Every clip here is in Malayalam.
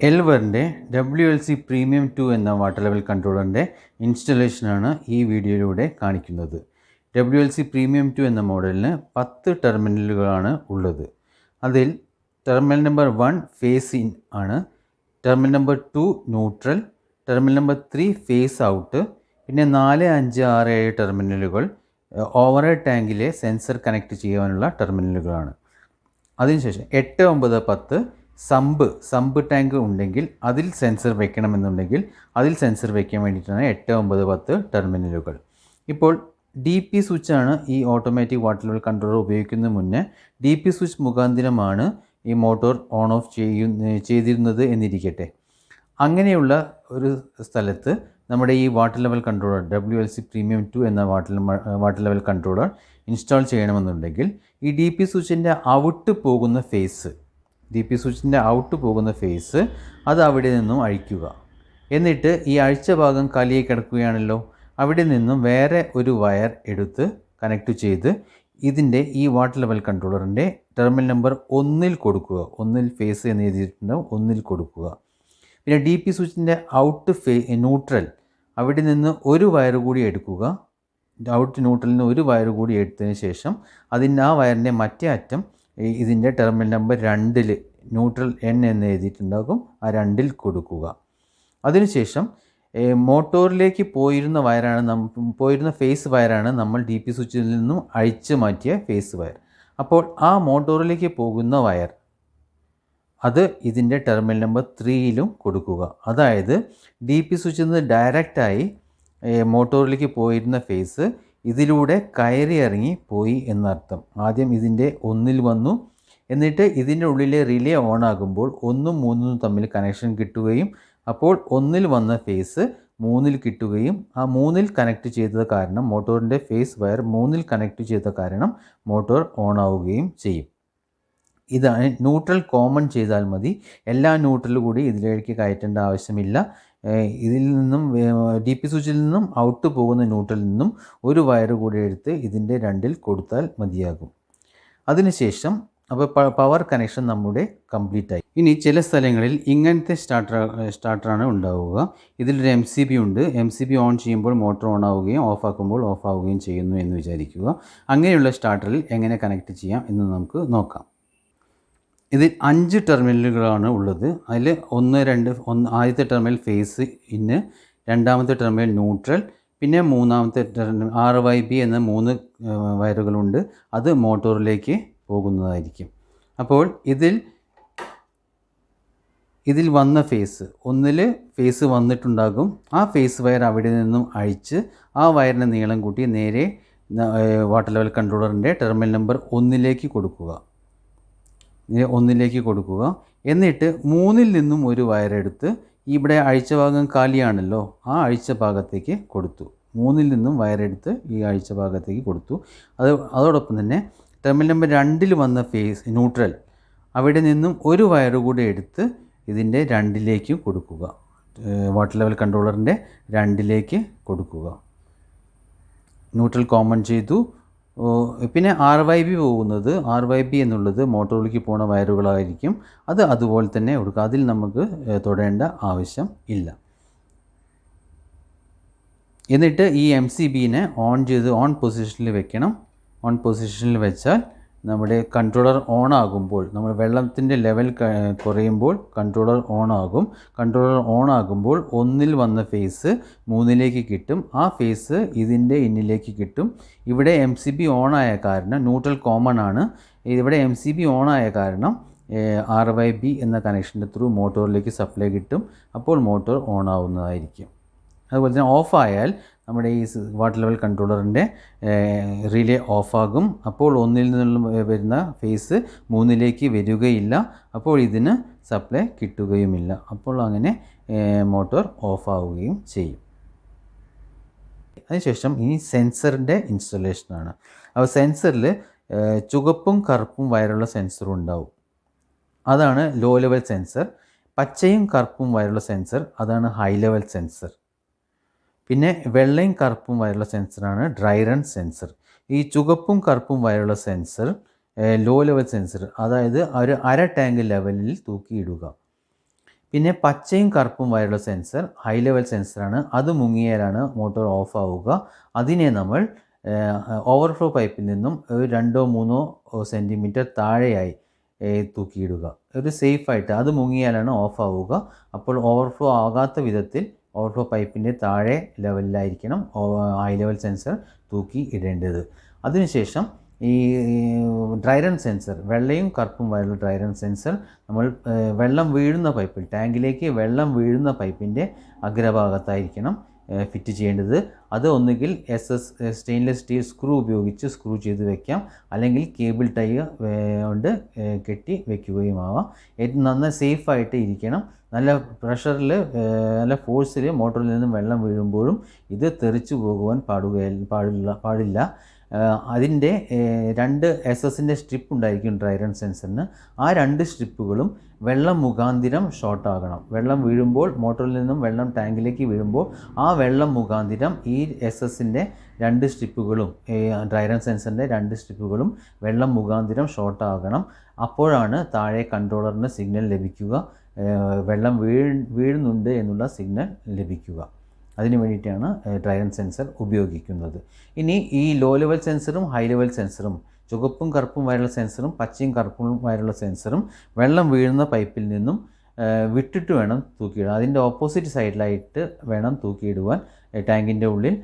Elwerന്റെ WLC Premium2 എന്ന വാട്ടർ ലെവൽ കൺട്രോളറിൻ്റെ ഇൻസ്റ്റലേഷനാണ് ഈ വീഡിയോയിലൂടെ കാണിക്കുന്നത്. WLC Premium2 എന്ന മോഡലിന് 10 ടെർമിനലുകളാണ് ഉള്ളത്. അതിൽ ടെർമിനൽ നമ്പർ 1 ഫേസ് ഇൻ ആണ്, terminal number 2 neutral, terminal number 3 face out, പിന്നെ 4, 5, 6, 7 ടെർമിനലുകൾ ഓവർ ടാങ്കിലെ സെൻസർ കണക്ട് ചെയ്യാനുള്ള ടെർമിനലുകളാണ്. അതിനുശേഷം 8, 9, 10 സമ്പ് ടാങ്ക് ഉണ്ടെങ്കിൽ അതിൽ സെൻസർ വെക്കണമെന്നുണ്ടെങ്കിൽ അതിൽ സെൻസർ വയ്ക്കാൻ വേണ്ടിയിട്ടാണ് 8, 9, 10 ടെർമിനലുകൾ. ഇപ്പോൾ DP സ്വിച്ചാണ് ഈ ഓട്ടോമാറ്റിക് വാട്ടർ ലെവൽ കൺട്രോളർ ഉപയോഗിക്കുന്നതിന് മുന്നേ DP സ്വിച്ച് മുഖാന്തരമാണ് ഈ മോട്ടോർ ഓൺ ഓഫ് ചെയ്തിരുന്നത് എന്നിരിക്കട്ടെ. അങ്ങനെയുള്ള ഒരു സ്ഥലത്ത് നമ്മുടെ ഈ water level controller WLC Premium2 എന്ന വാട്ടർ ലെവൽ കൺട്രോളർ ഇൻസ്റ്റാൾ ചെയ്യണമെന്നുണ്ടെങ്കിൽ ഈ DP സ്വിച്ചിൻ്റെ ഔട്ട് പോകുന്ന ഫേസ് അത് അവിടെ നിന്നും അഴിക്കുക. എന്നിട്ട് ഈ അഴിച്ച ഭാഗം കാലിയായി കിടക്കുകയാണല്ലോ, അവിടെ നിന്നും വേറെ ഒരു വയർ എടുത്ത് കണക്ട് ചെയ്ത് ഇതിൻ്റെ ഈ വാട്ടർ ലെവൽ കൺട്രോളറിൻ്റെ ടെർമിനൽ നമ്പർ 1 കൊടുക്കുക. 1 ഫേസ് എന്ന് എഴുതിയിട്ടുണ്ടാവും, 1 കൊടുക്കുക. പിന്നെ DP സ്വിച്ചിൻ്റെ ന്യൂട്രൽ അവിടെ നിന്ന് ഒരു വയർ കൂടി എടുക്കുക. ഔട്ട് ന്യൂട്രലിന് ഒരു വയർ കൂടി എടുത്തതിന് ശേഷം ആ വയറിൻ്റെ മറ്റേ അറ്റം ഇതിൻ്റെ ടെർമിനൽ നമ്പർ 2 ന്യൂട്രൽ N എന്ന് എഴുതിയിട്ടുണ്ടാകും, ആ 2 കൊടുക്കുക. അതിനുശേഷം മോട്ടോറിലേക്ക് പോയിരുന്ന ഫേസ് വയറാണ് നമ്മൾ DP സ്വിച്ചിൽ നിന്നും അഴിച്ചു മാറ്റിയ ഫേസ് വയർ. അപ്പോൾ ആ മോട്ടോറിലേക്ക് പോകുന്ന വയർ അത് ഇതിൻ്റെ ടെർമിനൽ നമ്പർ 3 കൊടുക്കുക. അതായത് DP സ്വിച്ചിൽ നിന്ന് ഡയറക്റ്റായി മോട്ടോറിലേക്ക് പോയിരുന്ന ഫേസ് ഇതിലൂടെ കയറി ഇറങ്ങി പോയി എന്നർത്ഥം. ആദ്യം ഇതിൻ്റെ 1 വന്നു, എന്നിട്ട് ഇതിൻ്റെ ഉള്ളിലെ റിലേ ഓൺ ആകുമ്പോൾ 1, 3 തമ്മിൽ കണക്ഷൻ കിട്ടുകയും അപ്പോൾ 1 വന്ന ഫേസ് 3 കിട്ടുകയും ആ 3 കണക്ട് ചെയ്തത് കാരണം മോട്ടോറിൻ്റെ ഫേസ് വയർ 3 കണക്ട് ചെയ്ത കാരണം മോട്ടോർ ഓൺ ആവുകയും ചെയ്യും. ഇതാണ് ന്യൂട്രൽ കോമൺ ചെയ്താൽ മതി. എല്ലാ ന്യൂട്രലും കൂടി ഇതിലേക്ക് കയറ്റേണ്ട ആവശ്യമില്ല. ഇതിൽ നിന്നും DP സ്വിച്ചിൽ നിന്നും ഔട്ട് പോകുന്ന ന്യൂട്രലിൽ നിന്നും ഒരു വയർ കൂടി എടുത്ത് ഇതിൻ്റെ 2 കൊടുത്താൽ മതിയാകും. അതിനുശേഷം അപ്പോൾ പവർ കണക്ഷൻ നമ്മുടെ കംപ്ലീറ്റ് ആയി. ഇനി ചില സ്ഥലങ്ങളിൽ ഇങ്ങനത്തെ സ്റ്റാർട്ടറാണ് ഉണ്ടാവുക. ഇതിലൊരു MCB ഉണ്ട്. MCB ഓൺ ചെയ്യുമ്പോൾ മോട്ടോർ ഓൺ ആവുകയും ഓഫ് ആക്കുമ്പോൾ ഓഫ് ആവുകയും ചെയ്യുന്നു എന്ന് വിചാരിക്കുക. അങ്ങനെയുള്ള സ്റ്റാർട്ടറിൽ എങ്ങനെ കണക്ട് ചെയ്യാം എന്ന് നമുക്ക് നോക്കാം. ഇതിൽ 5 ടെർമിനലുകളാണ് ഉള്ളത്. അതിൽ 1, 2 ആദ്യത്തെ ടെർമിനൽ ഫേസ് ഇന്ന്, രണ്ടാമത്തെ ടെർമിനൽ ന്യൂട്രൽ, പിന്നെ മൂന്നാമത്തെ ടെർമിനൽ RYB എന്ന 3 വയറുകളുണ്ട്. അത് മോട്ടോറിലേക്ക് പോകുന്നതായിരിക്കും. അപ്പോൾ ഇതിൽ വന്ന ഫേസ് 1 ഫേസ് വന്നിട്ടുണ്ടാകും. ആ ഫേസ് വയർ അവിടെ നിന്നും അഴിച്ച് ആ വയറിൻ്റെ നീളം കൂട്ടി നേരെ വാട്ടർ ലെവൽ കൺട്രോളറിൻ്റെ ടെർമിനൽ നമ്പർ 1 കൊടുക്കുക. എന്നിട്ട് 3 നിന്നും ഒരു വയറെടുത്ത് ഇവിടെ അഴിച്ച ഭാഗം കാലിയാണല്ലോ, ആ അഴിച്ച ഭാഗത്തേക്ക് കൊടുത്തു. 3 നിന്നും വയറെടുത്ത് ഈ അഴിച്ച ഭാഗത്തേക്ക് കൊടുത്തു. അതോടൊപ്പം തന്നെ ടെർമിനൽ നമ്പർ 2 വന്ന ഫേസ് ന്യൂട്രൽ അവിടെ നിന്നും ഒരു വയർ കൂടി എടുത്ത് ഇതിൻ്റെ 2 കൊടുക്കുക. വാട്ടർ ലെവൽ കൺട്രോളറിൻ്റെ 2 കൊടുക്കുക. ന്യൂട്രൽ കോമൺ ചെയ്തു. പിന്നെ RYB എന്നുള്ളത് മോട്ടോറിലേക്ക് പോകുന്ന വയറുകളായിരിക്കും. അത് അതുപോലെ തന്നെ കൊടുക്കുക. അതിൽ നമുക്ക് തൊടേണ്ട ആവശ്യം ഇല്ല. എന്നിട്ട് ഈ MCBനെ ഓൺ പൊസിഷനിൽ വെക്കണം. ഓൺ പൊസിഷനിൽ വെച്ചാൽ നമ്മുടെ കൺട്രോളർ ഓൺ ആകുമ്പോൾ, നമ്മൾ വെള്ളത്തിൻ്റെ ലെവൽ കുറയുമ്പോൾ കൺട്രോളർ ഓൺ ആകും. കൺട്രോളർ ഓൺ ആകുമ്പോൾ 1 വന്ന ഫേസ് 3 കിട്ടും. ആ ഫേസ് ഇതിൻ്റെ ഇന്നിലേക്ക് കിട്ടും. ഇവിടെ MCB ഓണായ കാരണം ന്യൂട്രൽ കോമൺ ആണ്. ഇവിടെ MCB ഓണായ കാരണം RYB എന്ന കണക്ഷൻ്റെ ത്രൂ മോട്ടോറിലേക്ക് സപ്ലൈ കിട്ടും. അപ്പോൾ മോട്ടോർ ഓൺ ആവുന്നതായിരിക്കും. അതുപോലെ തന്നെ ഓഫായാൽ നമ്മുടെ ഈ വാട്ടർ ലെവൽ കൺട്രോളറിൻ്റെ റിലേ ഓഫാകും. അപ്പോൾ 1 നിന്നും വരുന്ന ഫേസ് 3 വരികയില്ല. അപ്പോൾ ഇതിന് സപ്ലൈ കിട്ടുകയുമില്ല. അപ്പോൾ അങ്ങനെ മോട്ടോർ ഓഫാവുകയും ചെയ്യും. അതിനുശേഷം ഇനി സെൻസറിൻ്റെ ഇൻസ്റ്റലേഷനാണ്. അപ്പോൾ സെൻസറിൽ ചുവപ്പും കറുപ്പും വയറുള്ള സെൻസറും ഉണ്ടാവും. അതാണ് ലോ ലെവൽ സെൻസർ. പച്ചയും കറുപ്പും വയറുള്ള സെൻസർ അതാണ് ഹൈ ലെവൽ സെൻസർ. പിന്നെ വെള്ളയും കറുപ്പും വയറുള്ള സെൻസറാണ് ഡ്രൈ റൺ സെൻസർ. ഈ ചുവപ്പും കറുപ്പും വയറുള്ള സെൻസർ ലോ ലെവൽ സെൻസർ, അതായത് ഒരു അര ടാങ്ക് ലെവലിൽ തൂക്കിയിടുക. പിന്നെ പച്ചയും കറുപ്പും വരെയുള്ള സെൻസർ ഹൈ ലെവൽ സെൻസറാണ്. അത് മുങ്ങിയാലാണ് മോട്ടോർ ഓഫ് ആവുക. അതിനെ നമ്മൾ ഓവർഫ്ലോ പൈപ്പിൽ നിന്നും ഒരു 2-3 സെൻറ്റിമീറ്റർ താഴെയായി തൂക്കിയിടുക. ഒരു സേഫായിട്ട് അത് മുങ്ങിയാലാണ് ഓഫ് ആവുക. അപ്പോൾ ഓവർഫ്ലോ ആകാത്ത വിധത്തിൽ ഓവർഫ്ലോ പൈപ്പിൻ്റെ താഴെ ലെവലിലായിരിക്കണം ഹൈ ലെവൽ സെൻസർ തൂക്കി ഇടേണ്ടത്. അതിനുശേഷം ഈ ഡ്രൈ റൺ സെൻസർ, വെള്ളയും കറുപ്പും വരെയുള്ള ഡ്രൈ റൺ സെൻസർ നമ്മൾ വെള്ളം വീഴുന്ന പൈപ്പിൽ, ടാങ്കിലേക്ക് വെള്ളം വീഴുന്ന പൈപ്പിൻ്റെ അഗ്രഭാഗത്തായിരിക്കണം ഫിറ്റ് ചെയ്യേണ്ടത്. അത് ഒന്നുകിൽ സ്റ്റെയിൻലെസ് സ്റ്റീൽ സ്ക്രൂ ഉപയോഗിച്ച് സ്ക്രൂ ചെയ്ത് വെക്കാം, അല്ലെങ്കിൽ കേബിൾ ടൈ കൊണ്ട് കെട്ടി വെക്കുകയുമാവാം. ഏറ്റവും നന്നായി സേഫായിട്ട് ഇരിക്കണം. നല്ല പ്രഷറിൽ, നല്ല ഫോഴ്സിൽ മോട്ടറിൽ നിന്നും വെള്ളം വീഴുമ്പോഴും ഇത് തെറിച്ചു പോകുവാൻ പാടില്ല. അതിൻ്റെ 2 SS-ൻ്റെ സ്ട്രിപ്പ് ഉണ്ടായിരിക്കും ഡ്രൈ റൺ സെൻസറിന്. ആ 2 സ്ട്രിപ്പുകളും വെള്ളം മുഖാന്തിരം ഷോർട്ട് ആകണം. വെള്ളം വീഴുമ്പോൾ, മോട്ടറിൽ നിന്നും വെള്ളം ടാങ്കിലേക്ക് വീഴുമ്പോൾ ആ വെള്ളം മുഖാന്തിരം ഈ SS-ൻ്റെ 2 സ്ട്രിപ്പുകളും, ഡ്രൈ റൺ സെൻസറിൻ്റെ 2 സ്ട്രിപ്പുകളും വെള്ളം മുഖാന്തിരം ഷോർട്ട് ആകണം. അപ്പോഴാണ് താഴെ കൺട്രോളറിന് സിഗ്നൽ ലഭിക്കുക, വെള്ളം വീഴുന്നുണ്ട് എന്നുള്ള സിഗ്നൽ ലഭിക്കുക. അതിന് വേണ്ടിയിട്ടാണ് ഡ്രൈ റൺ സെൻസർ ഉപയോഗിക്കുന്നത്. ഇനി ഈ ലോ ലെവൽ സെൻസറും ഹൈ ലെവൽ സെൻസറും, ചുവപ്പും കറുപ്പും വരെയുള്ള സെൻസറും പച്ചയും കറുപ്പും വരെയുള്ള സെൻസറും വെള്ളം വീഴുന്ന പൈപ്പിൽ നിന്നും വിട്ടിട്ട് വേണം തൂക്കിയിടാൻ. അതിൻ്റെ ഓപ്പോസിറ്റ് സൈഡിലായിട്ട് വേണം തൂക്കിയിടുവാൻ ടാങ്കിൻ്റെ ഉള്ളിൽ.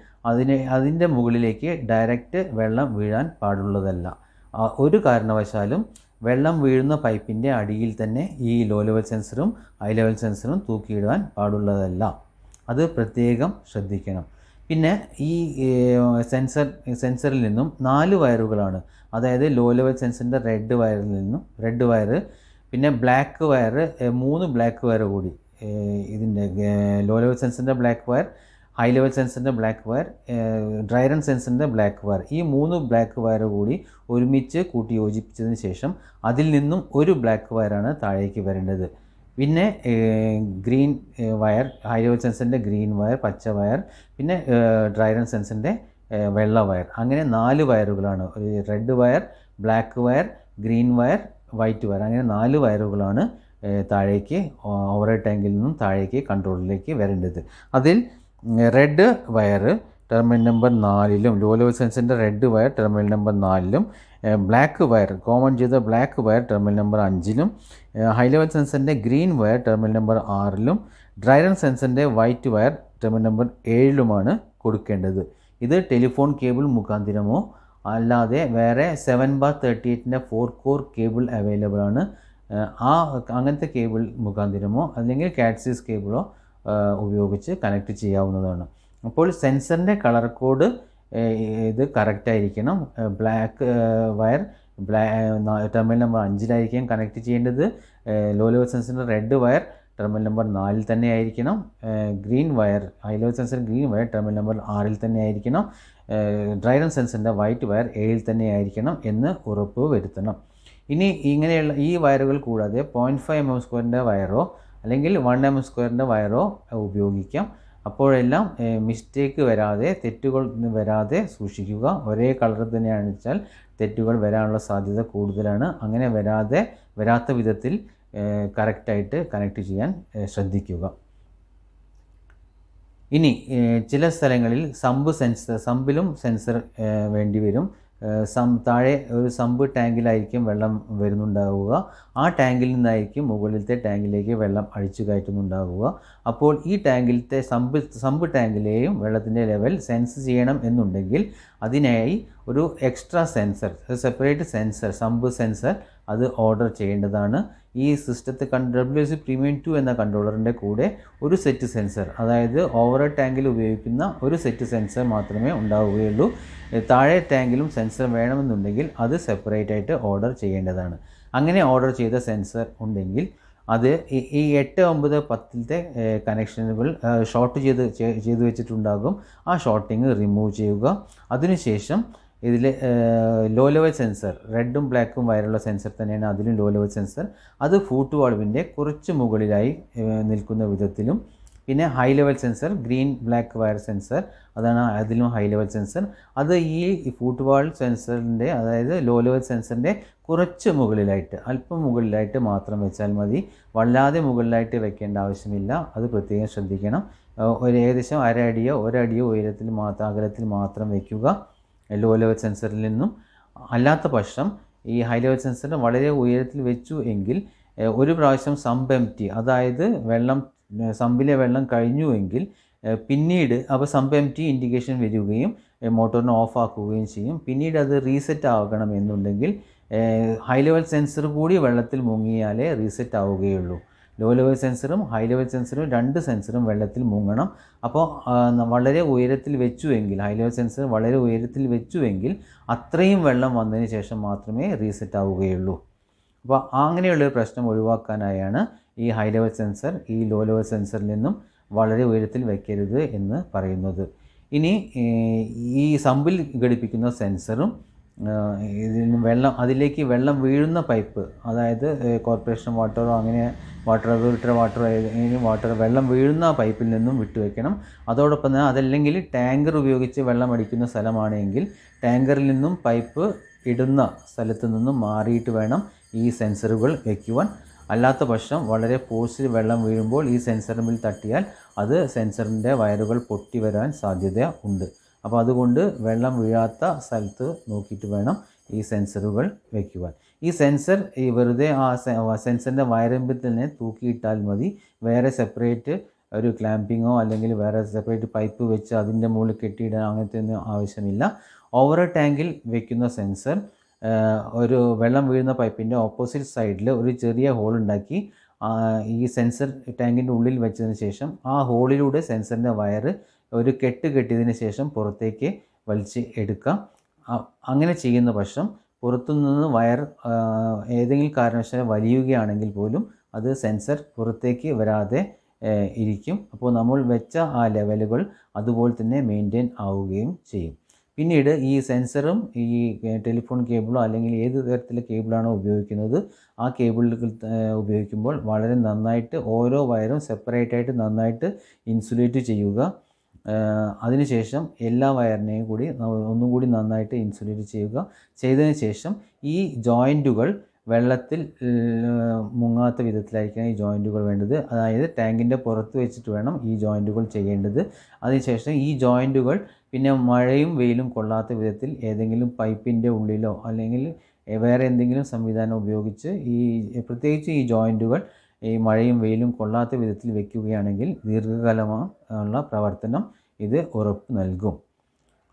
അതിൻ്റെ മുകളിലേക്ക് ഡയറക്റ്റ് വെള്ളം വീഴാൻ പാടുള്ളതല്ല. ഒരു കാരണവശാലും വെള്ളം വീഴുന്ന പൈപ്പിൻ്റെ അടിയിൽ തന്നെ ഈ ലോ ലെവൽ സെൻസറും ഹൈ ലെവൽ സെൻസറും തൂക്കിയിടാൻ പാടുള്ളതല്ല. അത് പ്രത്യേകം ശ്രദ്ധിക്കണം. പിന്നെ ഈ സെൻസറിൽ നിന്നും 4 വയറുകളാണ്. അതായത് ലോ ലെവൽ സെൻസറിൻ്റെ റെഡ് വയർ, പിന്നെ ബ്ലാക്ക് വയർ, 3 ബ്ലാക്ക് വയർ കൂടി, ഇതിൻ്റെ ലോ ലെവൽ സെൻസറിൻ്റെ ബ്ലാക്ക് വയർ, ഹൈ ലെവൽ സെൻസറിൻ്റെ ബ്ലാക്ക് വയർ, ഡ്രൈ റൺ സെൻസറിൻ്റെ ബ്ലാക്ക് വയർ, ഈ 3 ബ്ലാക്ക് വയർ കൂടി ഒരുമിച്ച് കൂട്ടി യോജിപ്പിച്ചതിന് ശേഷം അതിൽ നിന്നും ഒരു ബ്ലാക്ക് വയറാണ് താഴേക്ക് വരേണ്ടത്. പിന്നെ ഗ്രീൻ വയർ, ഹൈ ലെവൽ സെൻസറിൻ്റെ ഗ്രീൻ വയർ, പച്ച വയർ, പിന്നെ ഡ്രൈ റൺ സെൻസറിൻ്റെ വെള്ള വയർ. അങ്ങനെ 4 വയറുകളാണ്. Red wire, black wire, green wire, white wire, അങ്ങനെ 4 വയറുകളാണ് താഴേക്ക് ഓവർഹെഡ് ടാങ്കിൽ നിന്നും താഴേക്ക് കൺട്രോളിലേക്ക് വരേണ്ടത്. അതിൽ റെഡ് വയർ ടെർമിനൽ നമ്പർ 4-ലും, ലോ ലെവൽ സെൻസറിൻ്റെ റെഡ് വയർ ടെർമിനൽ നമ്പർ 4-ലും, ബ്ലാക്ക് വയർ, കോമൺ ചെയ്ത ബ്ലാക്ക് വയർ ടെർമിനൽ നമ്പർ 5-ലും, ഹൈ ലെവൽ സെൻസറിൻ്റെ ഗ്രീൻ വയർ ടെർമിനൽ നമ്പർ 6-ലും, ഡ്രൈ റൺ സെൻസറിൻ്റെ വൈറ്റ് വയർ ടെർമിനൽ നമ്പർ 7-ലുമാണ് കൊടുക്കേണ്ടത്. ഇത് ടെലിഫോൺ കേബിൾ മുഖാന്തിരമോ അല്ലാതെ വേറെ 7/38-ൻ്റെ 4 കോർ കേബിൾ അവൈലബിൾ ആണ്. അങ്ങനത്തെ കേബിൾ മുഖാന്തിരമോ അല്ലെങ്കിൽ കാറ്റ്സിസ് കേബിളോ ഉപയോഗിച്ച് കണക്ട് ചെയ്യാവുന്നതാണ്. അപ്പോൾ സെൻസറിൻ്റെ കളർ കോഡ് ഇത് കറക്റ്റായിരിക്കണം. ബ്ലാക്ക് വയർ ടെർമിനൽ നമ്പർ 5-ലായിരിക്കും കണക്ട് ചെയ്യേണ്ടത്. ലോ ലെവൽ സെൻസറിൻ്റെ റെഡ് വയർ ടെർമിനൽ നമ്പർ 4-ൽ തന്നെ ആയിരിക്കണം. Green wire, high level sensor green wire terminal number 6-ൽ തന്നെ ആയിരിക്കണം. ഡ്രൈ റൺ സെൻസറിൻ്റെ വൈറ്റ് വയർ 7-ൽ തന്നെ ആയിരിക്കണം എന്ന് ഉറപ്പ് വരുത്തണം. ഇനി ഇങ്ങനെയുള്ള ഈ വയറുകൾ കൂടാതെ 0.5 mm² വയറോ അല്ലെങ്കിൽ 1 mm² വയറോ ഉപയോഗിക്കാം. അപ്പോഴെല്ലാം മിസ്റ്റേക്ക് വരാതെ, തെറ്റുകൾ വരാതെ സൂക്ഷിക്കുക. ഒരേ കളർ തന്നെയാണ് വെച്ചാൽ തെറ്റുകൾ വരാനുള്ള സാധ്യത കൂടുതലാണ്. അങ്ങനെ വരാത്ത വിധത്തിൽ കറക്റ്റായിട്ട് കണക്ട് ചെയ്യാൻ ശ്രദ്ധിക്കുക. ഇനി ചില സ്ഥലങ്ങളിൽ സമ്പിലും സെൻസർ വേണ്ടി വരും. താഴെ ഒരു സമ്പ് ടാങ്കിലായിരിക്കും വെള്ളം വരുന്നുണ്ടാവുക. ആ ടാങ്കിൽ നിന്നായിരിക്കും മുകളിലത്തെ ടാങ്കിലേക്ക് വെള്ളം അടിച്ചു കയറ്റുന്നുണ്ടാവുക. അപ്പോൾ ഈ ടാങ്കിലത്തെ സമ്പ് ടാങ്കിലെയും വെള്ളത്തിൻ്റെ ലെവൽ സെൻസ് ചെയ്യണം എന്നുണ്ടെങ്കിൽ അതിനായി ഒരു extra sensor, separate sensor, sump sensor അത് ഓർഡർ ചെയ്യേണ്ടതാണ്. ഈ സിസ്റ്റത്തെ WLC Premium2 എന്ന കൺട്രോളറിൻ്റെ കൂടെ ഒരു സെറ്റ് സെൻസർ, അതായത് ഓവർഹെഡ് ടാങ്കിൽ ഉപയോഗിക്കുന്ന ഒരു സെറ്റ് സെൻസർ മാത്രമേ ഉണ്ടാവുകയുള്ളൂ. താഴെ ടാങ്കിലും സെൻസർ വേണമെന്നുണ്ടെങ്കിൽ അത് സെപ്പറേറ്റ് ആയിട്ട് ഓർഡർ ചെയ്യേണ്ടതാണ്. അങ്ങനെ ഓർഡർ ചെയ്ത സെൻസർ ഉണ്ടെങ്കിൽ അത് ഈ 8, 9, 10-ത്തെ കണക്ഷനുകൾ ഷോർട്ട് ചെയ്ത് വെച്ചിട്ടുണ്ടാകും. ആ ഷോർട്ടിങ് റിമൂവ് ചെയ്യുക. അതിനുശേഷം ഇതിൽ ലോ ലെവൽ സെൻസർ, റെഡും ബ്ലാക്കും വയറുള്ള സെൻസർ തന്നെയാണ് അതിലും ലോ ലെവൽ സെൻസർ. അത് ഫൂട്ട് വാൾവിൻ്റെ കുറച്ച് മുകളിലായി നിൽക്കുന്ന വിധത്തിലും, പിന്നെ high level sensor, green black wire sensor, അതാണ് അതിലും ഹൈ ലെവൽ സെൻസർ. അത് ഈ ഫുട് വാൾ സെൻസറിൻ്റെ, അതായത് ലോ ലെവൽ സെൻസറിൻ്റെ കുറച്ച് മുകളിലായിട്ട്, അല്പം മുകളിലായിട്ട് മാത്രം വെച്ചാൽ മതി. വല്ലാതെ മുകളിലായിട്ട് വെക്കേണ്ട ആവശ്യമില്ല. അത് പ്രത്യേകം ശ്രദ്ധിക്കണം. ഒരു ഏകദേശം അരടിയോ ഒരടിയോ ഉയരത്തിൽ മാത്രം, അകലത്തിൽ മാത്രം വയ്ക്കുക ലോ ലെവൽ സെൻസറിൽ നിന്നും. അല്ലാത്ത പക്ഷം ഈ ഹൈ ലെവൽ സെൻസറിന് വളരെ ഉയരത്തിൽ വെച്ചു എങ്കിൽ ഒരു പ്രാവശ്യം സമ്പ് എംപ്റ്റി, അതായത് സമ്പിലെ വെള്ളം കഴിഞ്ഞുവെങ്കിൽ പിന്നീട് അപ്പോൾ സമ്പ് എംപ്റ്റി ഇൻഡിക്കേഷൻ വരികയും മോട്ടോറിനെ ഓഫ് ആക്കുകയും ചെയ്യും. പിന്നീട് അത് റീസെറ്റ് ആകണം എന്നുണ്ടെങ്കിൽ ഹൈ ലെവൽ സെൻസർ കൂടി വെള്ളത്തിൽ മുങ്ങിയാലേ റീസെറ്റ് ആവുകയുള്ളൂ. ലോ ലെവൽ സെൻസറും ഹൈ ലെവൽ സെൻസറും, രണ്ട് സെൻസറും വെള്ളത്തിൽ മുങ്ങണം. അപ്പോൾ വളരെ ഉയരത്തിൽ വെച്ചുവെങ്കിൽ, ഹൈ ലെവൽ സെൻസർ വളരെ ഉയരത്തിൽ വെച്ചുവെങ്കിൽ അത്രയും വെള്ളം വന്നതിന് ശേഷം മാത്രമേ റീസെറ്റ് ആവുകയുള്ളൂ. അപ്പോൾ അങ്ങനെയുള്ളൊരു പ്രശ്നം ഒഴിവാക്കാനായാണ് ഈ ഹൈ ലെവൽ സെൻസർ ഈ ലോ ലെവൽ സെൻസറിൽ നിന്നും വളരെ ഉയരത്തിൽ വയ്ക്കരുത് എന്ന് പറയുന്നത്. ഇനി ഈ സമ്പിൽ ഘടിപ്പിക്കുന്ന സെൻസറും അതിലേക്ക് വെള്ളം വീഴുന്ന പൈപ്പ്, അതായത് കോർപ്പറേഷൻ വാട്ടറോ അങ്ങനെ വാട്ടർ അതോറിറ്റി വാട്ടർ വെള്ളം വീഴുന്ന പൈപ്പിൽ നിന്നും വിട്ടുവെക്കണം. അതോടൊപ്പം തന്നെ അതല്ലെങ്കിൽ ടാങ്കർ ഉപയോഗിച്ച് വെള്ളം അടിക്കുന്ന സ്ഥലമാണെങ്കിൽ ടാങ്കറിൽ നിന്നും പൈപ്പ് ഇടുന്ന സ്ഥലത്ത് നിന്നും മാറിയിട്ട് വേണം ഈ സെൻസറുകൾ വയ്ക്കുവാൻ. അല്ലാത്ത പക്ഷം വളരെ ഫോഴ്സിൽ വെള്ളം വീഴുമ്പോൾ ഈ സെൻസറിൽ തട്ടിയാൽ അത് സെൻസറിൻ്റെ വയറുകൾ പൊട്ടി വരാൻ സാധ്യത ഉണ്ട്. അപ്പോൾ അതുകൊണ്ട് വെള്ളം വീഴാത്ത സ്ഥലത്ത് നോക്കിയിട്ട് വേണം ഈ സെൻസറുകൾ വയ്ക്കുവാൻ. ഈ സെൻസർ വെറുതെ ആ സെൻസറിൻ്റെ വയറിൽ തന്നെ തൂക്കിയിട്ടാൽ മതി. വേറെ സെപ്പറേറ്റ് ഒരു ക്ലാമ്പിങ്ങോ അല്ലെങ്കിൽ വേറെ സെപ്പറേറ്റ് പൈപ്പ് വെച്ച് അതിൻ്റെ മുകളിൽ കെട്ടിയിടാൻ അങ്ങനത്തെ ഒന്നും ആവശ്യമില്ല. ഓവർ ടാങ്കിൽ വയ്ക്കുന്ന സെൻസർ ഒരു വെള്ളം വീഴുന്ന പൈപ്പിൻ്റെ ഓപ്പോസിറ്റ് സൈഡിൽ ഒരു ചെറിയ ഹോൾ ഉണ്ടാക്കി ഈ സെൻസർ ടാങ്കിൻ്റെ ഉള്ളിൽ വെച്ചതിന് ശേഷം ആ ഹോളിലൂടെ സെൻസറിൻ്റെ വയറ് ഒരു കെട്ടിയതിന് ശേഷം പുറത്തേക്ക് വലിച്ച് എടുക്കാം. അങ്ങനെ ചെയ്യുന്ന പക്ഷം പുറത്തുനിന്ന് വയർ ഏതെങ്കിലും കാരണവശാൽ വലിയുകയാണെങ്കിൽ പോലും അത് സെൻസർ പുറത്തേക്ക് വരാതെ ഇരിക്കും. അപ്പോൾ നമ്മൾ വെച്ച ആ ലെവലുകൾ അതുപോലെ തന്നെ മെയിൻറ്റെയിൻ ആവുകയും ചെയ്യും. പിന്നീട് ഈ സെൻസറും ഈ ടെലിഫോൺ കേബിളോ അല്ലെങ്കിൽ ഏത് തരത്തിലെ കേബിളാണോ ഉപയോഗിക്കുന്നത് ആ കേബിളുകൾ ഉപയോഗിക്കുമ്പോൾ വളരെ നന്നായിട്ട് ഓരോ വയറും സെപ്പറേറ്റായിട്ട് നന്നായിട്ട് ഇൻസുലേറ്റ് ചെയ്യുക. അതിനുശേഷം എല്ലാ വയറിനെയും കൂടി ഒന്നും കൂടി നന്നായിട്ട് ഇൻസുലേറ്റ് ചെയ്തതിന് ശേഷം ഈ ജോയിൻറ്റുകൾ വെള്ളത്തിൽ മുങ്ങാത്ത വിധത്തിലായിരിക്കണം ഈ ജോയിൻറ്റുകൾ വേണ്ടത്. അതായത് ടാങ്കിൻ്റെ പുറത്ത് വെച്ചിട്ട് വേണം ഈ ജോയിൻറ്റുകൾ ചെയ്യേണ്ടത്. അതിനുശേഷം ഈ ജോയിൻറ്റുകൾ പിന്നെ മഴയും വെയിലും കൊള്ളാത്ത വിധത്തിൽ ഏതെങ്കിലും പൈപ്പിൻ്റെ ഉള്ളിലോ അല്ലെങ്കിൽ വേറെ എന്തെങ്കിലും സംവിധാനം ഉപയോഗിച്ച് പ്രത്യേകിച്ച് ഈ ജോയിൻറ്റുകൾ ഈ മഴയും വെയിലും കൊള്ളാത്ത വിധത്തിൽ വയ്ക്കുകയാണെങ്കിൽ ദീർഘകാലമുള്ള പ്രവർത്തനം ഇത് ഉറപ്പ് നൽകും.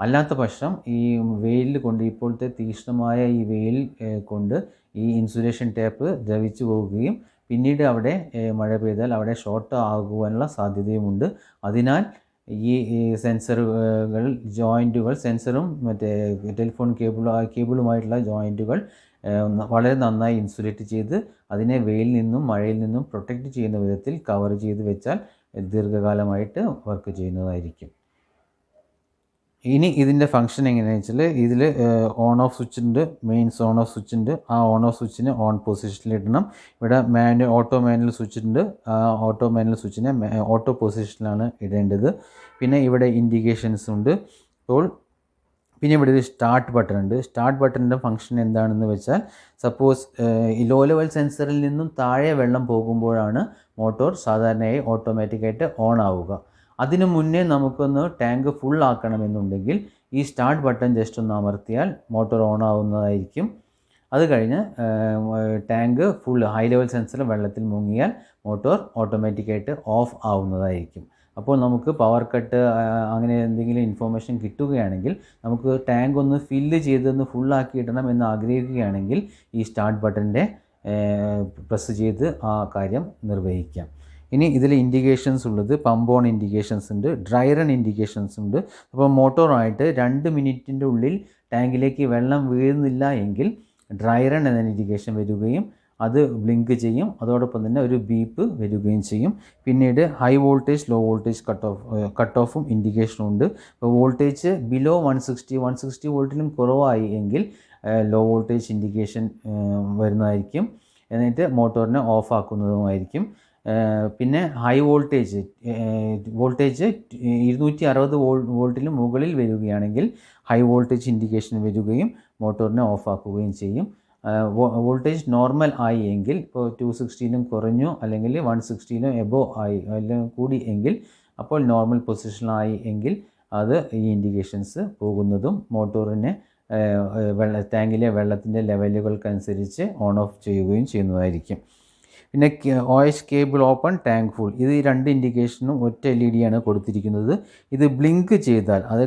അല്ലാത്ത പക്ഷം ഈ വെയിൽ കൊണ്ട്, ഇപ്പോഴത്തെ തീക്ഷ്ണമായ ഈ വെയിൽ കൊണ്ട് ഈ ഇൻസുലേഷൻ ടേപ്പ് ദ്രവിച്ചു പോവുകയും പിന്നീട് അവിടെ മഴ പെയ്താൽ അവിടെ ഷോർട്ട് ആകുവാനുള്ള സാധ്യതയുമുണ്ട്. അതിനാൽ ഈ സെൻസറുകൾ ജോയിൻറ്റുകൾ, സെൻസറും മറ്റേ ടെലിഫോൺ കേബിളുമായിട്ടുള്ള ജോയിൻറ്റുകൾ വളരെ നന്നായി ഇൻസുലേറ്റ് ചെയ്ത് അതിനെ വെയിലിൽ നിന്നും മഴയിൽ നിന്നും പ്രൊട്ടക്റ്റ് ചെയ്യുന്ന വിധത്തിൽ കവർ ചെയ്ത് വെച്ചാൽ ദീർഘകാലമായിട്ട് വർക്ക് ചെയ്യുന്നതായിരിക്കും. ഇനി ഇതിൻ്റെ ഫംഗ്ഷൻ എങ്ങനെയാണെന്ന് വെച്ചാൽ ഇതിൽ ഓൺ ഓഫ് സ്വിച്ച് ഉണ്ട്, മെയിൻസ് ഓൺ ഓഫ് സ്വിച്ച് ഉണ്ട്. ആ ഓൺ ഓഫ് സ്വിച്ചിനെ ഓൺ പൊസിഷനിൽ ഇടണം. ഇവിടെ ഓട്ടോ മാനുവൽ സ്വിച്ച് ഉണ്ട്. ആ ഓട്ടോ മാനുവൽ സ്വിച്ചിനെ ഓട്ടോ പൊസിഷനിലാണ് ഇടേണ്ടത്. പിന്നെ ഇവിടെ ഇൻഡിക്കേഷൻസ് ഉണ്ട്. പിന്നെ ഇവിടെ ഒരു സ്റ്റാർട്ട് ബട്ടൺ ഉണ്ട്. സ്റ്റാർട്ട് ബട്ടണിൻ്റെ ഫംഗ്ഷൻ എന്താണെന്ന് വെച്ചാൽ, സപ്പോസ് ഈ ലോ ലെവൽ സെൻസറിൽ നിന്നും താഴെ വെള്ളം പോകുമ്പോഴാണ് മോട്ടോർ സാധാരണയായി ഓട്ടോമാറ്റിക്കായിട്ട് ഓൺ ആവുക. അതിനു മുന്നേ നമുക്കൊന്ന് ടാങ്ക് ഫുൾ ആക്കണമെന്നുണ്ടെങ്കിൽ ഈ സ്റ്റാർട്ട് ബട്ടൺ ജസ്റ്റ് ഒന്ന് അമർത്തിയാൽ മോട്ടോർ ഓൺ ആവുന്നതായിരിക്കും. അത് കഴിഞ്ഞ് tank full high level sensor വെള്ളത്തിൽ മുങ്ങിയാൽ മോട്ടോർ ഓട്ടോമാറ്റിക്കായിട്ട് ഓഫ് ആവുന്നതായിരിക്കും. അപ്പോൾ നമുക്ക് പവർ കട്ട് അങ്ങനെ എന്തെങ്കിലും ഇൻഫോർമേഷൻ കിട്ടുകയാണെങ്കിൽ, നമുക്ക് ടാങ്ക് ഒന്ന് ഫില്ല് ചെയ്തൊന്ന് ഫുള്ളാക്കി ഇടണം എന്ന് ആഗ്രഹിക്കുകയാണെങ്കിൽ ഈ സ്റ്റാർട്ട് ബട്ടൻ്റെ പ്രസ് ചെയ്ത് ആ കാര്യം നിർവഹിക്കാം. ഇനി ഇതിൽ ഇൻഡിക്കേഷൻസ് ഉള്ളത് പമ്പ് ഓൺ ഇൻഡിക്കേഷൻസ് ഉണ്ട്, ഡ്രൈ റൺ ഇൻഡിക്കേഷൻസ് ഉണ്ട്. അപ്പോൾ മോട്ടോറായിട്ട് 2 മിനിറ്റിൻ്റെ ഉള്ളിൽ ടാങ്കിലേക്ക് വെള്ളം വീഴുന്നില്ല എങ്കിൽ ഡ്രൈ റൺ എന്ന ഇൻഡിക്കേഷൻ വരികയും അത് ബ്ലിങ്ക് ചെയ്യും. അതോടൊപ്പം തന്നെ ഒരു ബീപ്പ് വരികയും ചെയ്യും. പിന്നീട് high voltage, low voltage cut ഓഫും ഇൻഡിക്കേഷനും ഉണ്ട്. ഇപ്പോൾ വോൾട്ടേജ് ബിലോ 160 വോൾട്ടിലും കുറവായി എങ്കിൽ ലോ വോൾട്ടേജ് ഇൻഡിക്കേഷൻ വരുന്നതായിരിക്കും. എന്നിട്ട് മോട്ടോറിനെ ഓഫ് ആക്കുന്നതുമായിരിക്കും. പിന്നെ ഹൈ വോൾട്ടേജ് 260 വോൾട്ടിന് മുകളിൽ വരികയാണെങ്കിൽ ഹൈ വോൾട്ടേജ് ഇൻഡിക്കേഷൻ വരികയും മോട്ടോറിനെ ഓഫാക്കുകയും ചെയ്യും. വോൾട്ടേജ് നോർമൽ ആയി എങ്കിൽ, ഇപ്പോൾ 260 കുറഞ്ഞു അല്ലെങ്കിൽ 160 എബോ ആയി അല്ലെങ്കിൽ കൂടി എങ്കിൽ, അപ്പോൾ നോർമൽ പൊസിഷനിലായി എങ്കിൽ അത് ഈ ഇൻഡിക്കേഷൻസ് പോകുന്നതും മോട്ടോറിനെ ടാങ്കിലെ വെള്ളത്തിൻ്റെ ലെവലുകൾക്കനുസരിച്ച് ഓൺ ഓഫ് ചെയ്യുകയും ചെയ്യുന്നതായിരിക്കും. പിന്നെ OH cable open, tank full, ഇത് ഈ രണ്ട് ഇൻഡിക്കേഷനും ഒറ്റ LED ആണ് കൊടുത്തിരിക്കുന്നത്. ഇത് ബ്ലിങ്ക് ചെയ്താൽ, അത്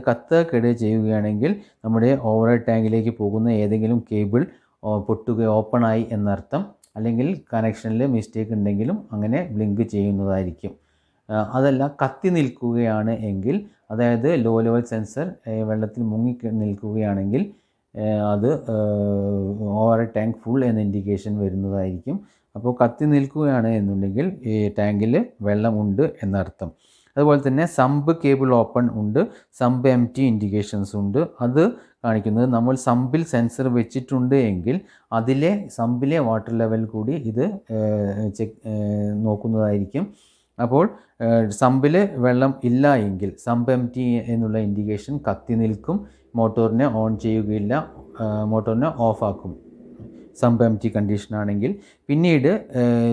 കെടുക ചെയ്യുകയാണെങ്കിൽ നമ്മുടെ ഓവറോൾ ടാങ്കിലേക്ക് പോകുന്ന ഏതെങ്കിലും കേബിൾ ഓപ്പണായി എന്നർത്ഥം. അല്ലെങ്കിൽ കണക്ഷനിൽ മിസ്റ്റേക്ക് ഉണ്ടെങ്കിലും അങ്ങനെ ബ്ലിങ്ക് ചെയ്യുന്നതായിരിക്കും. അതല്ല കത്തി നിൽക്കുകയാണ് എങ്കിൽ, അതായത് ലോ ലെവൽ സെൻസർ വെള്ളത്തിൽ മുങ്ങി നിൽക്കുകയാണെങ്കിൽ അത് ഓവർ ടാങ്ക് ഫുൾ എന്ന ഇൻഡിക്കേഷൻ വരുന്നതായിരിക്കും. അപ്പോൾ കത്തി നിൽക്കുകയാണ് എന്നുണ്ടെങ്കിൽ ഈ ടാങ്കിൽ വെള്ളമുണ്ട് എന്നർത്ഥം. അതുപോലെ തന്നെ സമ്പ് കേബിൾ ഓപ്പൺ ഉണ്ട്, സമ്പ് എംറ്റി ഇൻഡിക്കേഷൻസ് ഉണ്ട്. അത് കാണിക്കുന്നത് നമ്മൾ സമ്പിൽ സെൻസർ വെച്ചിട്ടുണ്ട് എങ്കിൽ അതിലെ സമ്പിലെ വാട്ടർ ലെവൽ കൂടി ഇത് നോക്കുന്നതായിരിക്കും. അപ്പോൾ സമ്പിൽ വെള്ളം ഇല്ല എങ്കിൽ സമ്പ് എംറ്റി എന്നുള്ള ഇൻഡിക്കേഷൻ കത്തി നിൽക്കും, മോട്ടോറിനെ ഓൺ ചെയ്യുകയില്ല, മോട്ടോറിനെ ഓഫാക്കും സമ്പ് എംറ്റി കണ്ടീഷൻ ആണെങ്കിൽ. പിന്നീട്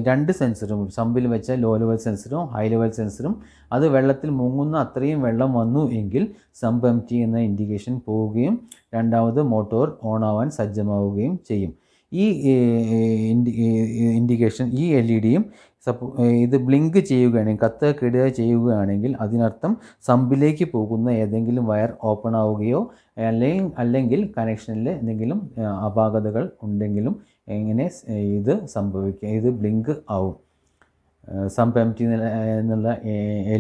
രണ്ട് സെൻസറും സമ്പിൽ വെച്ച ലോ ലെവൽ സെൻസറും ഹൈ ലെവൽ സെൻസറും അത് വെള്ളത്തിൽ മുങ്ങുന്ന അത്രയും വെള്ളം വന്നു എങ്കിൽ സമ്പ് എംറ്റി എന്ന ഇൻഡിക്കേഷൻ പോവുകയും രണ്ടാമത് മോട്ടോർ ഓൺ ആവാൻ സജ്ജമാവുകയും ചെയ്യും. ഈ ഇൻഡിക്കേഷൻ ഈ LED-യും ഇത് ബ്ലിങ്ക് ചെയ്യുകയാണെങ്കിൽ കെടുക ചെയ്യുകയാണെങ്കിൽ അതിനർത്ഥം സമ്പിലേക്ക് പോകുന്ന ഏതെങ്കിലും വയർ ഓപ്പൺ ആവുകയോ അല്ലെങ്കിൽ കണക്ഷനിൽ എന്തെങ്കിലും അപാകതകൾ ഉണ്ടെങ്കിലും എങ്ങനെ ഇത് സംഭവിക്കുക, ഇത് ബ്ലിങ്ക് ആവും. സമ്പ് എംറ്റി എന്നുള്ള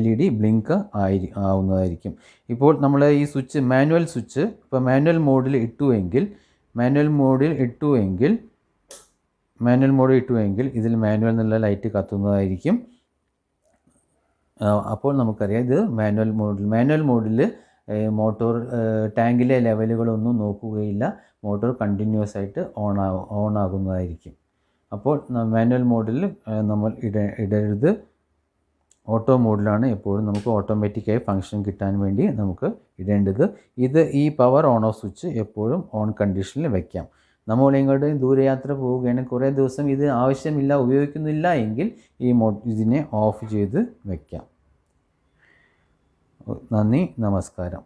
LED ബ്ലിങ്ക് ആവുന്നതായിരിക്കും. ഇപ്പോൾ നമ്മൾ ഈ സ്വിച്ച് മാനുവൽ സ്വിച്ച് ഇപ്പോൾ മാനുവൽ മോഡിൽ ഇട്ടു എങ്കിൽ ഇതിൽ മാനുവൽ എന്നുള്ള ലൈറ്റ് കത്തുന്നതായിരിക്കും. അപ്പോൾ നമുക്കറിയാം ഇത് മാനുവൽ മോഡിൽ മോട്ടോർ ടാങ്കിലെ ലെവലുകളൊന്നും നോക്കുകയില്ല, മോട്ടോർ കണ്ടിന്യൂസ് ആയിട്ട് ഓൺ ആകുന്നതായിരിക്കും. അപ്പോൾ മാനുവൽ മോഡിൽ നമ്മൾ ഇടരുത്, ഓട്ടോ മോഡിലാണ് എപ്പോഴും നമുക്ക് ഓട്ടോമാറ്റിക്കായി ഫങ്ഷൻ കിട്ടാൻ വേണ്ടി നമുക്ക് ഇടേണ്ടത്. ഈ പവർ ഓൺ ഓഫ് സ്വിച്ച് എപ്പോഴും ഓൺ കണ്ടീഷനിൽ വയ്ക്കാം. നമ്മൾ ഇങ്ങോട്ട് ദൂരയാത്ര പോവുകയാണെങ്കിൽ കുറേ ദിവസം ഇത് ആവശ്യമില്ല, ഉപയോഗിക്കുന്നില്ല എങ്കിൽ ഇതിനെ ഓഫ് ചെയ്ത് വയ്ക്കാം. നന്ദി, നമസ്കാരം.